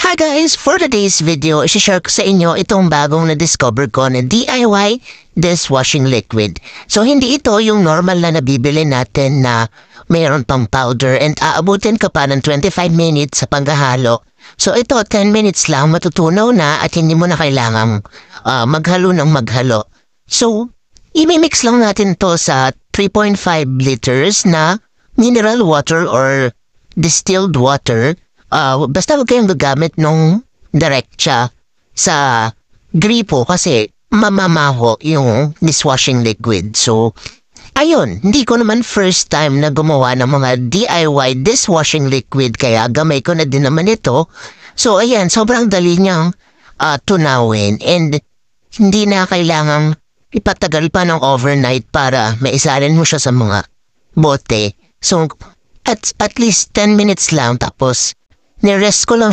Hi guys! For today's video, isi-share ko sa inyo itong bagong na-discover ko na DIY dishwashing liquid. So hindi ito yung normal na nabibili natin na mayroon pang powder and aabutin ka pa ng 25 minutes sa paghahalo. So ito 10 minutes lang matutunaw na at hindi mo na kailangang maghalo ng maghalo. So imimix lang natin to sa 3.5 liters na mineral water or distilled water. Basta huwag kayong gagamit nung diretsa sa gripo kasi mamamaho yung dishwashing liquid. So, ayun, hindi ko naman first time na gumawa ng mga DIY dishwashing liquid kaya gamay ko na din naman ito. So, ayan, sobrang dali niyang tunawin and hindi na kailangang ipatagal pa ng overnight para maisalin mo siya sa mga bote. So, at least 10 minutes lang tapos nirest ko lang